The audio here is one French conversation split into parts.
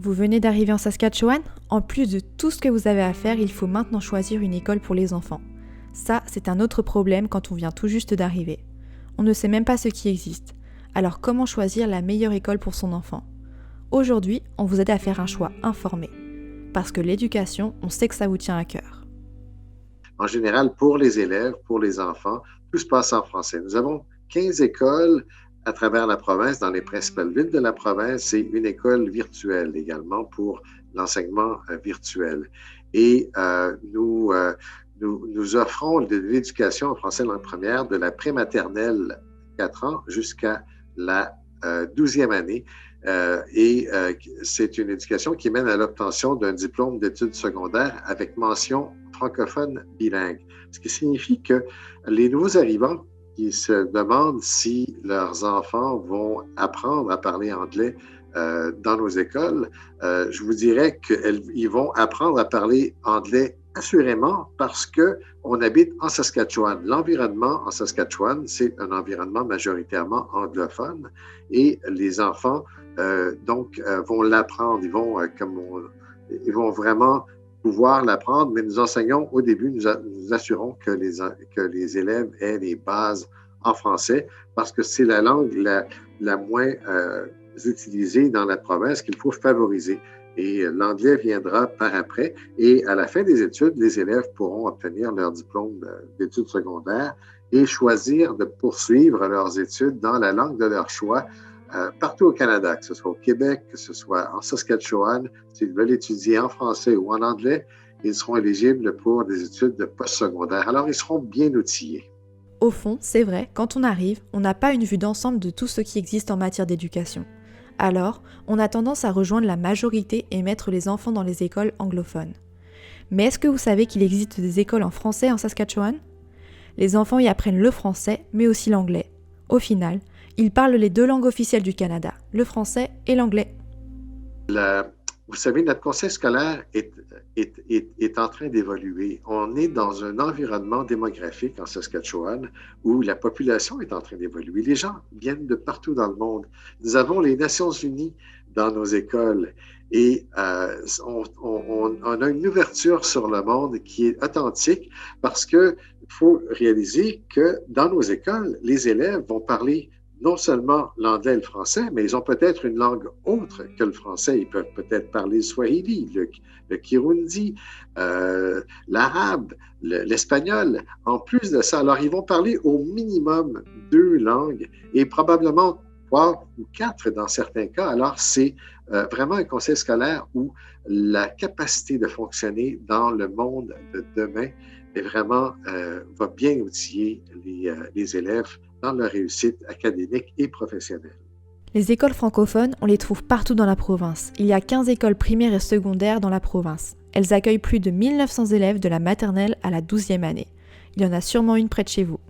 Vous venez d'arriver en Saskatchewan? En plus de tout ce que vous avez à faire, il faut maintenant choisir une école pour les enfants. Ça, c'est un autre problème quand on vient tout juste d'arriver. On ne sait même pas ce qui existe. Alors comment choisir la meilleure école pour son enfant? Aujourd'hui, on vous aide à faire un choix informé. Parce que l'éducation, on sait que ça vous tient à cœur. En général, pour les élèves, pour les enfants, tout se passe en français. Nous avons 15 écoles à travers la province, dans les principales villes de la province, et une école virtuelle également pour l'enseignement virtuel. Et nous offrons de l'éducation en français langue première de la prématernelle 4 ans jusqu'à la 12e année. C'est une éducation qui mène à l'obtention d'un diplôme d'études secondaires avec mention francophone bilingue. Ce qui signifie que les nouveaux arrivants qui se demandent si leurs enfants vont apprendre à parler anglais dans nos écoles, je vous dirais qu'ils vont apprendre à parler anglais assurément parce qu'on habite en Saskatchewan. L'environnement en Saskatchewan, c'est un environnement majoritairement anglophone et les enfants vont l'apprendre. Ils vont vraiment pouvoir l'apprendre, mais nous enseignons au début, nous assurons que les élèves aient les bases en français parce que c'est la langue la moins utilisée dans la province qu'il faut favoriser. Et l'anglais viendra par après. Et à la fin des études, les élèves pourront obtenir leur diplôme d'études secondaires et choisir de poursuivre leurs études dans la langue de leur choix partout au Canada, que ce soit au Québec, que ce soit en Saskatchewan. S'ils veulent étudier en français ou en anglais, ils seront éligibles pour des études de postsecondaire. Alors, ils seront bien outillés. Au fond, c'est vrai, quand on arrive, on n'a pas une vue d'ensemble de tout ce qui existe en matière d'éducation. Alors, on a tendance à rejoindre la majorité et mettre les enfants dans les écoles anglophones. Mais est-ce que vous savez qu'il existe des écoles en français en Saskatchewan? Les enfants y apprennent le français, mais aussi l'anglais. Au final, ils parlent les deux langues officielles du Canada, le français et l'anglais. Vous savez, notre conseil scolaire est en train d'évoluer. On est dans un environnement démographique en Saskatchewan où la population est en train d'évoluer. Les gens viennent de partout dans le monde. Nous avons les Nations unies dans nos écoles et on a une ouverture sur le monde qui est authentique parce qu'il faut réaliser que dans nos écoles, les élèves vont parler non seulement l'anglais et le français, mais ils ont peut-être une langue autre que le français. Ils peuvent peut-être parler le swahili, le kirundi, l'arabe, l'espagnol. En plus de ça, alors ils vont parler au minimum 2 langues et probablement 3 ou 4 dans certains cas. Alors, c'est vraiment un conseil scolaire où la capacité de fonctionner dans le monde de demain est vraiment, va bien outiller les élèves dans leur réussite académique et professionnelle. Les écoles francophones, on les trouve partout dans la province. Il y a 15 écoles primaires et secondaires dans la province. Elles accueillent plus de 1900 élèves de la maternelle à la 12e année. Il y en a sûrement une près de chez vous.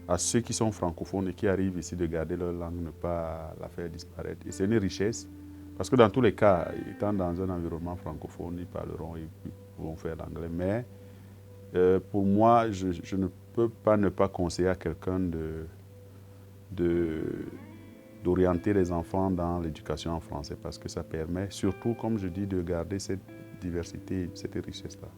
À ceux qui sont francophones et qui arrivent ici de garder leur langue, ne pas la faire disparaître. Et c'est une richesse, parce que dans tous les cas, étant dans un environnement francophone, ils parleront, ils vont faire l'anglais. Mais pour moi, je ne peux pas ne pas conseiller à quelqu'un d'orienter les enfants dans l'éducation en français parce que ça permet, surtout, comme je dis, de garder cette diversité, cette richesse-là.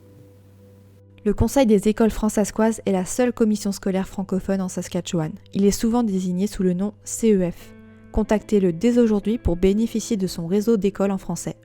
Le Conseil des écoles fransaskoises est la seule commission scolaire francophone en Saskatchewan. Il est souvent désigné sous le nom CEF. Contactez-le dès aujourd'hui pour bénéficier de son réseau d'écoles en français.